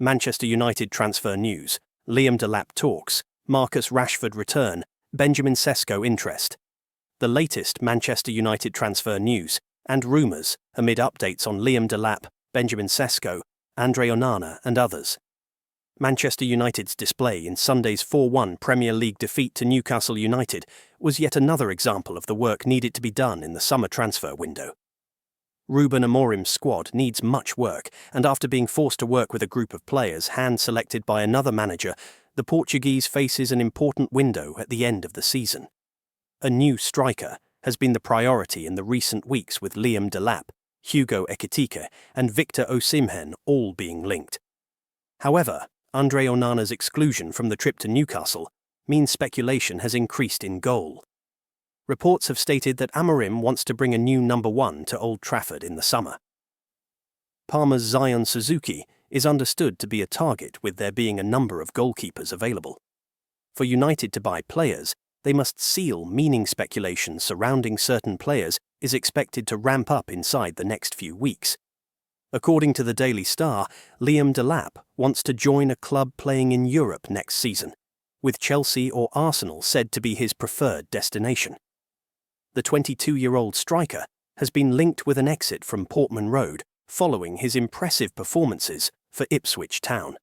Manchester United transfer news, Liam Delap talks, Marcus Rashford return, Benjamin Sesko interest. The latest Manchester United transfer news and rumours amid updates on Liam Delap, Benjamin Sesko, Andre Onana and others. Manchester United's display in Sunday's 4-1 Premier League defeat to Newcastle United was yet another example of the work needed to be done in the summer transfer window. Ruben Amorim's squad needs much work, and after being forced to work with a group of players hand-selected by another manager, the Portuguese faces an important window at the end of the season. A new striker has been the priority in the recent weeks, with Liam Delap, Hugo Ekitike and Victor Osimhen all being linked. However, Andre Onana's exclusion from the trip to Newcastle means speculation has increased in goal. Reports have stated that Amorim wants to bring a new number one to Old Trafford in the summer. Parma's Zion Suzuki is understood to be a target, with there being a number of goalkeepers available. For United to buy players, they must seal, meaning speculation surrounding certain players is expected to ramp up inside the next few weeks. According to the Daily Star, Liam Delap wants to join a club playing in Europe next season, with Chelsea or Arsenal said to be his preferred destination. The 22-year-old striker has been linked with an exit from Portman Road following his impressive performances for Ipswich Town.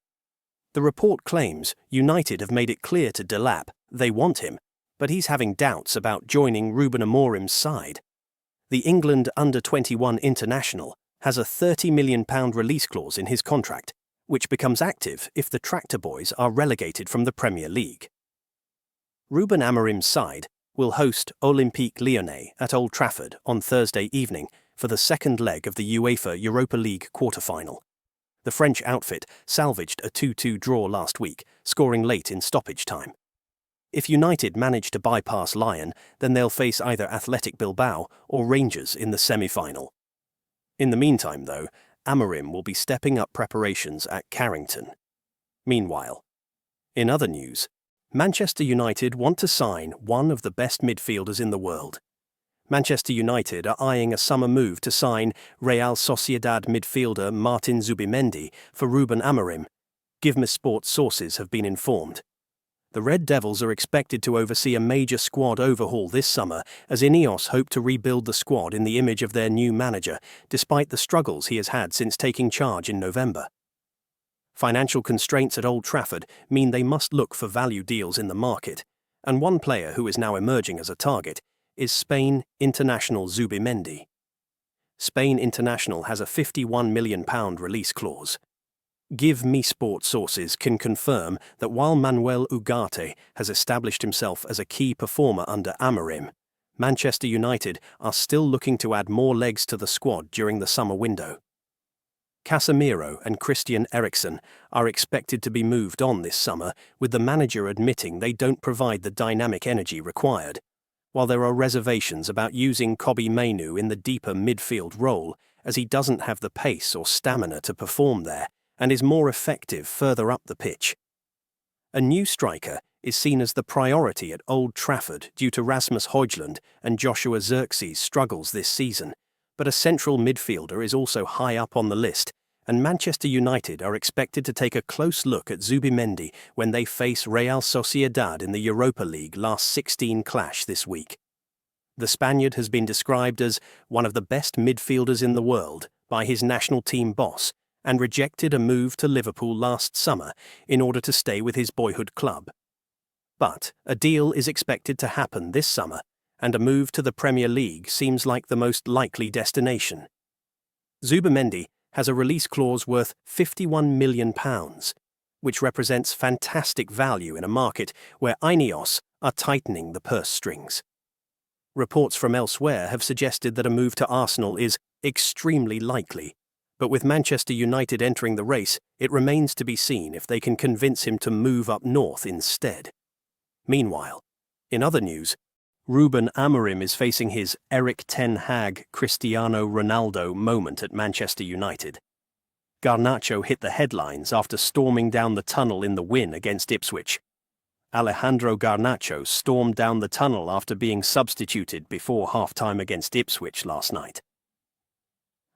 The report claims United have made it clear to Delap they want him, but he's having doubts about joining Ruben Amorim's side. The England under-21 international has a £30 million release clause in his contract, which becomes active if the Tractor Boys are relegated from the Premier League. Ruben Amorim's side will host Olympique Lyonnais at Old Trafford on Thursday evening for the second leg of the UEFA Europa League quarter-final. The French outfit salvaged a 2-2 draw last week, scoring late in stoppage time. If United manage to bypass Lyon, then they'll face either Athletic Bilbao or Rangers in the semi-final. In the meantime, though, Amorim will be stepping up preparations at Carrington. Meanwhile, in other news, Manchester United want to sign one of the best midfielders in the world. Manchester United are eyeing a summer move to sign Real Sociedad midfielder Martin Zubimendi for Ruben Amorim, GivMe Sports sources have been informed. The Red Devils are expected to oversee a major squad overhaul this summer, as Ineos hope to rebuild the squad in the image of their new manager, despite the struggles he has had since taking charge in November. Financial constraints at Old Trafford mean they must look for value deals in the market, and one player who is now emerging as a target is Spain international Zubimendi. Spain international has a £51 million release clause. GivMe Sports sources can confirm that while Manuel Ugarte has established himself as a key performer under Amorim, Manchester United are still looking to add more legs to the squad during the summer window. Casemiro and Christian Eriksen are expected to be moved on this summer, with the manager admitting they don't provide the dynamic energy required, while there are reservations about using Kobbie Mainoo in the deeper midfield role, as he doesn't have the pace or stamina to perform there and is more effective further up the pitch. A new striker is seen as the priority at Old Trafford due to Rasmus Højlund and Joshua Zirkzee's struggles this season, but a central midfielder is also high up on the list, and Manchester United are expected to take a close look at Zubimendi when they face Real Sociedad in the Europa League last 16 clash this week. The Spaniard has been described as one of the best midfielders in the world by his national team boss, and rejected a move to Liverpool last summer in order to stay with his boyhood club. But a deal is expected to happen this summer, and a move to the Premier League seems like the most likely destination. Zubimendi has a release clause worth £51 million, which represents fantastic value in a market where Ineos are tightening the purse strings. Reports from elsewhere have suggested that a move to Arsenal is extremely likely, but with Manchester United entering the race, it remains to be seen if they can convince him to move up north instead. Meanwhile, in other news, Ruben Amorim is facing his Erik ten Hag Cristiano Ronaldo moment at Manchester United. Garnacho hit the headlines after storming down the tunnel in the win against Ipswich. Alejandro Garnacho stormed down the tunnel after being substituted before half-time against Ipswich last night.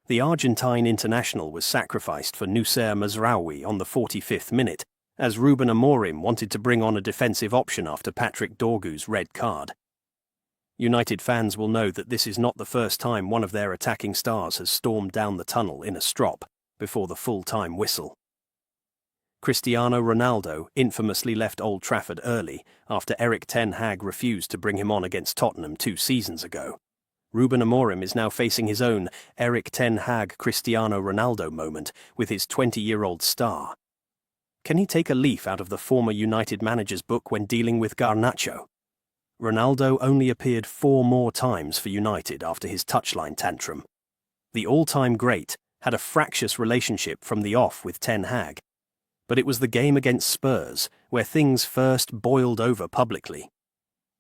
The Argentine international was sacrificed for Nusser Mazraoui on the 45th minute, as Ruben Amorim wanted to bring on a defensive option after Patrick Dorgu's red card. United fans will know that this is not the first time one of their attacking stars has stormed down the tunnel in a strop before the full-time whistle. Cristiano Ronaldo infamously left Old Trafford early after Erik ten Hag refused to bring him on against Tottenham 2 seasons ago. Ruben Amorim is now facing his own Erik ten Hag Cristiano Ronaldo moment with his 20-year-old star. Can he take a leaf out of the former United manager's book when dealing with Garnacho? Ronaldo only appeared 4 more times for United after his touchline tantrum. The all-time great had a fractious relationship from the off with ten Hag, but it was the game against Spurs where things first boiled over publicly.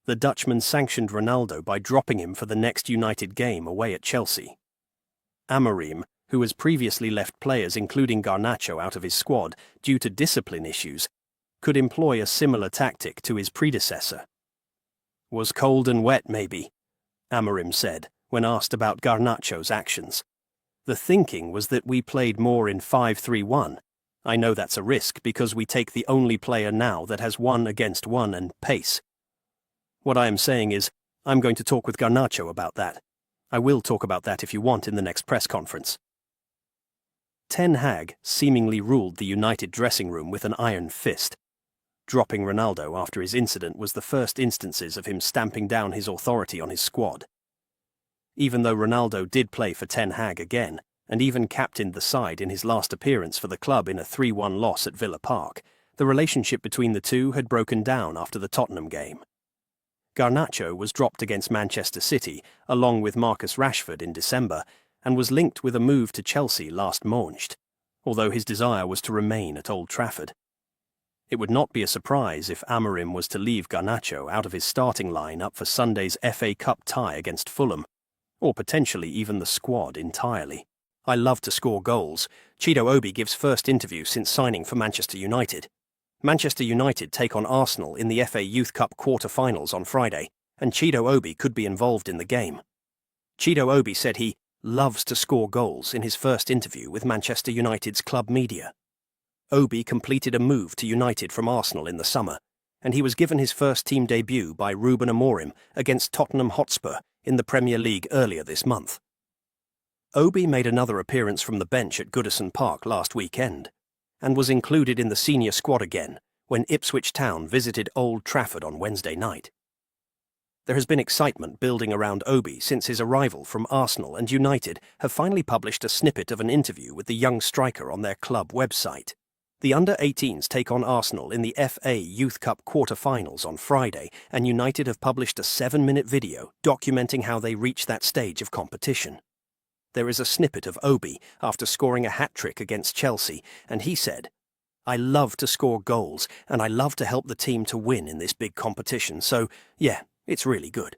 The Dutchman sanctioned Ronaldo by dropping him for the next United game away at Chelsea. Amorim, who has previously left players including Garnacho out of his squad due to discipline issues, could employ a similar tactic to his predecessor. "Was cold and wet, maybe," Amorim said when asked about Garnacho's actions. "The thinking was that we played more in 5-3-1. I know that's a risk because we take the only player now that has 1-against-1 and pace. What I am saying is, I'm going to talk with Garnacho about that. I will talk about that if you want in the next press conference." Ten Hag seemingly ruled the United dressing room with an iron fist. Dropping Ronaldo after his incident was the first instances of him stamping down his authority on his squad. Even though Ronaldo did play for Ten Hag again, and even captained the side in his last appearance for the club in a 3-1 loss at Villa Park, the relationship between the two had broken down after the Tottenham game. Garnacho was dropped against Manchester City, along with Marcus Rashford in December, and was linked with a move to Chelsea last Moncht, although his desire was to remain at Old Trafford. It would not be a surprise if Amorim was to leave Garnacho out of his starting line-up for Sunday's FA Cup tie against Fulham, or potentially even the squad entirely. "I love to score goals." Chido Obi gives first interview since signing for Manchester United. Manchester United take on Arsenal in the FA Youth Cup quarter-finals on Friday, and Chido Obi could be involved in the game. Chido Obi said he loves to score goals in his first interview with Manchester United's club media. Obi completed a move to United from Arsenal in the summer, and he was given his first team debut by Ruben Amorim against Tottenham Hotspur in the Premier League earlier this month. Obi made another appearance from the bench at Goodison Park last weekend, and was included in the senior squad again when Ipswich Town visited Old Trafford on Wednesday night. There has been excitement building around Obi since his arrival from Arsenal, and United have finally published a snippet of an interview with the young striker on their club website. The under-18s take on Arsenal in the FA Youth Cup quarter-finals on Friday, and United have published a 7-minute video documenting how they reached that stage of competition. There is a snippet of Obi after scoring a hat-trick against Chelsea, and he said, "I love to score goals, and I love to help the team to win in this big competition, so, yeah, it's really good."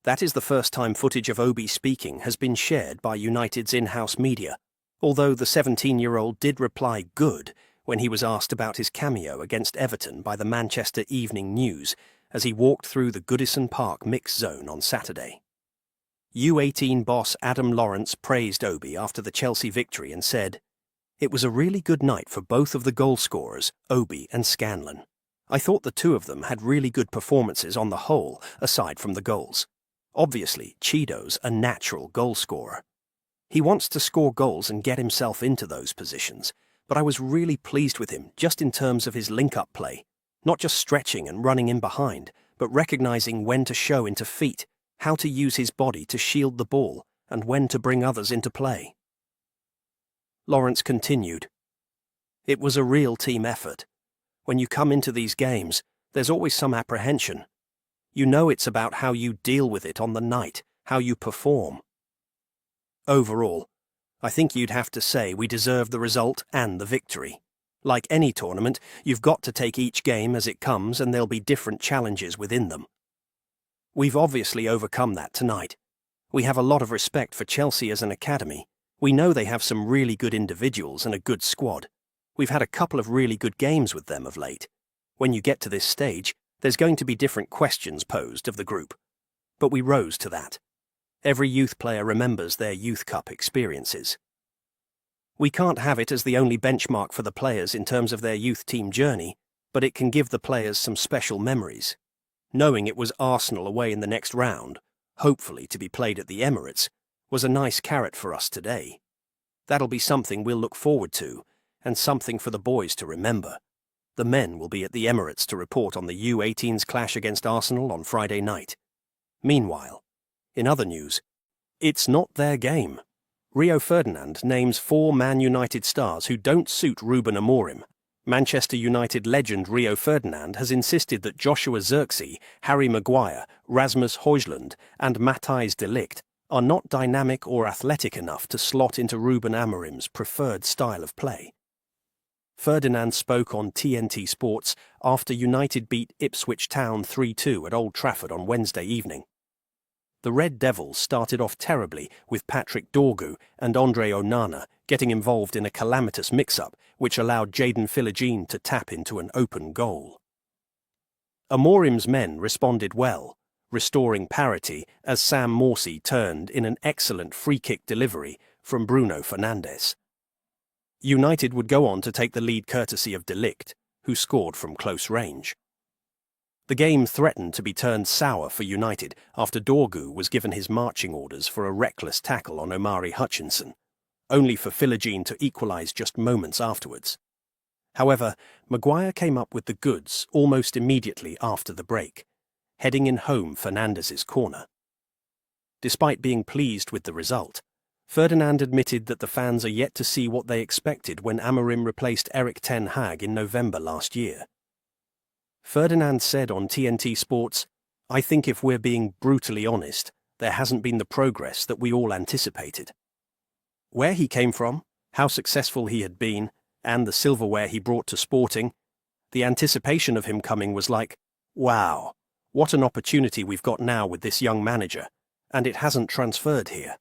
That is the first time footage of Obi speaking has been shared by United's in-house media, although the 17-year-old did reply good when he was asked about his cameo against Everton by the Manchester Evening News as he walked through the Goodison Park mixed zone on Saturday. U18 boss Adam Lawrence praised Obi after the Chelsea victory and said, "It was a really good night for both of the goal scorers, Obi and Scanlon. I thought the two of them had really good performances on the whole, aside from the goals. Obviously, Chido's a natural goal scorer. He wants to score goals and get himself into those positions, but I was really pleased with him just in terms of his link-up play, not just stretching and running in behind, but recognizing when to show into feet, how to use his body to shield the ball, and when to bring others into play." Lawrence continued, "It was a real team effort. When you come into these games, there's always some apprehension. You know it's about how you deal with it on the night, how you perform. Overall, I think you'd have to say we deserved the result and the victory. Like any tournament, you've got to take each game as it comes, and there'll be different challenges within them. We've obviously overcome that tonight. We have a lot of respect for Chelsea as an academy. We know they have some really good individuals and a good squad. We've had a couple of really good games with them of late. When you get to this stage, there's going to be different questions posed of the group. But we rose to that. Every youth player remembers their youth cup experiences. We can't have it as the only benchmark for the players in terms of their youth team journey, but it can give the players some special memories. Knowing it was Arsenal away in the next round, hopefully to be played at the Emirates, was a nice carrot for us today. That'll be something we'll look forward to, and something for the boys to remember. The men will be at the Emirates to report on the U18's clash against Arsenal on Friday night. Meanwhile, in other news, it's not their game. Rio Ferdinand names 4 Man United stars who don't suit Ruben Amorim. Manchester United legend Rio Ferdinand has insisted that Joshua Zirkzee, Harry Maguire, Rasmus Højlund and Matthijs de Ligt are not dynamic or athletic enough to slot into Ruben Amorim's preferred style of play. Ferdinand spoke on TNT Sports after United beat Ipswich Town 3-2 at Old Trafford on Wednesday evening. The Red Devils started off terribly with Patrick Dorgu and Andre Onana getting involved in a calamitous mix-up which allowed Jadon Philogene to tap into an open goal. Amorim's men responded well, restoring parity as Sam Morsy turned in an excellent free-kick delivery from Bruno Fernandes. United would go on to take the lead courtesy of de Ligt, who scored from close range. The game threatened to be turned sour for United after Dorgu was given his marching orders for a reckless tackle on Omari Hutchinson, only for Philogene to equalise just moments afterwards. However, Maguire came up with the goods almost immediately after the break, heading in home Fernandes's corner. Despite being pleased with the result, Ferdinand admitted that the fans are yet to see what they expected when Amorim replaced Erik ten Hag in November last year. Ferdinand said on TNT Sports, "I think if we're being brutally honest, there hasn't been the progress that we all anticipated." Where he came from, how successful he had been, and the silverware he brought to Sporting, the anticipation of him coming was like, wow, what an opportunity we've got now with this young manager, and it hasn't transferred here.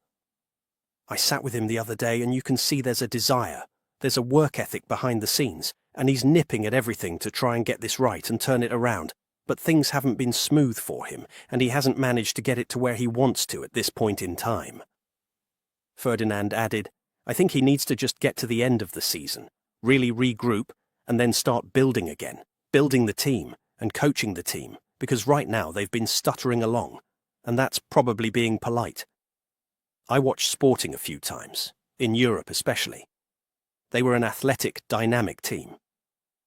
I sat with him the other day and you can see there's a desire, there's a work ethic behind the scenes, and he's nipping at everything to try and get this right and turn it around, but things haven't been smooth for him, and he hasn't managed to get it to where he wants to at this point in time. Ferdinand added, "I think he needs to just get to the end of the season, really regroup, and then start building again, building the team and coaching the team, because right now they've been stuttering along, and that's probably being polite. I watched Sporting a few times, in Europe especially. They were an athletic, dynamic team.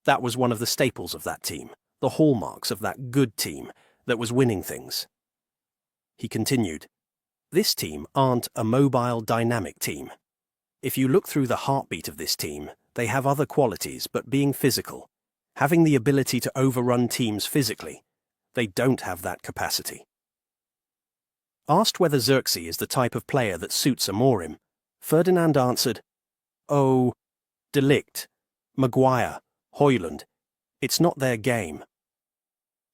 That was one of the staples of that team, the hallmarks of that good team that was winning things." He continued, "This team aren't a mobile, dynamic team. If you look through the heartbeat of this team, they have other qualities, but being physical, having the ability to overrun teams physically, they don't have that capacity." Asked whether Zirkzee is the type of player that suits Amorim, Ferdinand answered, "Oh, de Ligt, Maguire, Højlund, it's not their game.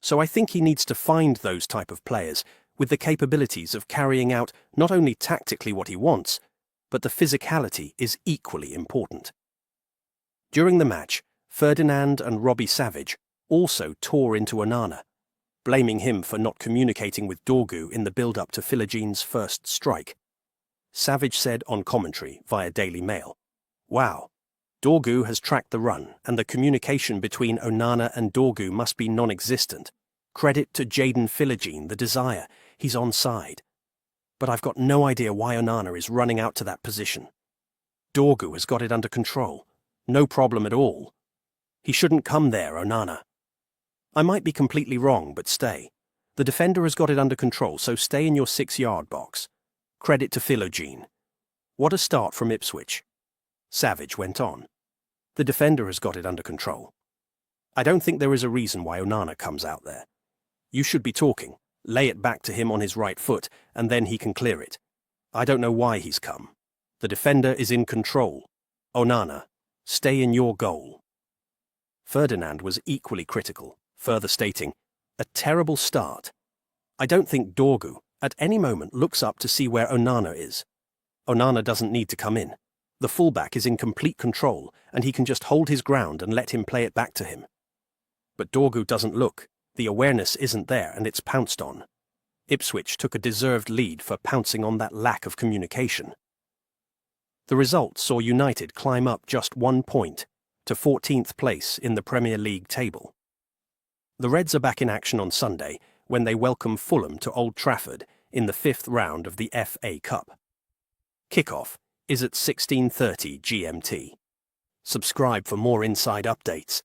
So I think he needs to find those type of players with the capabilities of carrying out not only tactically what he wants, but the physicality is equally important." During the match, Ferdinand and Robbie Savage also tore into Onana, blaming him for not communicating with Dorgu in the build-up to Philogene's first strike. Savage said on commentary via Daily Mail, "Wow, Dorgu has tracked the run, and the communication between Onana and Dorgu must be non-existent. Credit to Jadon Philogene, the desire, he's onside. But I've got no idea why Onana is running out to that position. Dorgu has got it under control, no problem at all. He shouldn't come there, Onana. I might be completely wrong, but stay. The defender has got it under control, so stay in your 6-yard box. Credit to Philogene. What a start from Ipswich." Savage went on, "The defender has got it under control. I don't think there is a reason why Onana comes out there. You should be talking, lay it back to him on his right foot, and then he can clear it. I don't know why he's come. The defender is in control. Onana, stay in your goal." Ferdinand was equally critical, further stating, "A terrible start. I don't think Dorgu, at any moment, looks up to see where Onana is. Onana doesn't need to come in. The fullback is in complete control, and he can just hold his ground and let him play it back to him. But Dorgu doesn't look. The awareness isn't there, and it's pounced on. Ipswich took a deserved lead for pouncing on that lack of communication. The result saw United climb up just 1 point to 14th place in the Premier League table. The Reds are back in action on Sunday when they welcome Fulham to Old Trafford in the 5th round of the FA Cup. Kickoff is at 16:30 GMT. Subscribe for more inside updates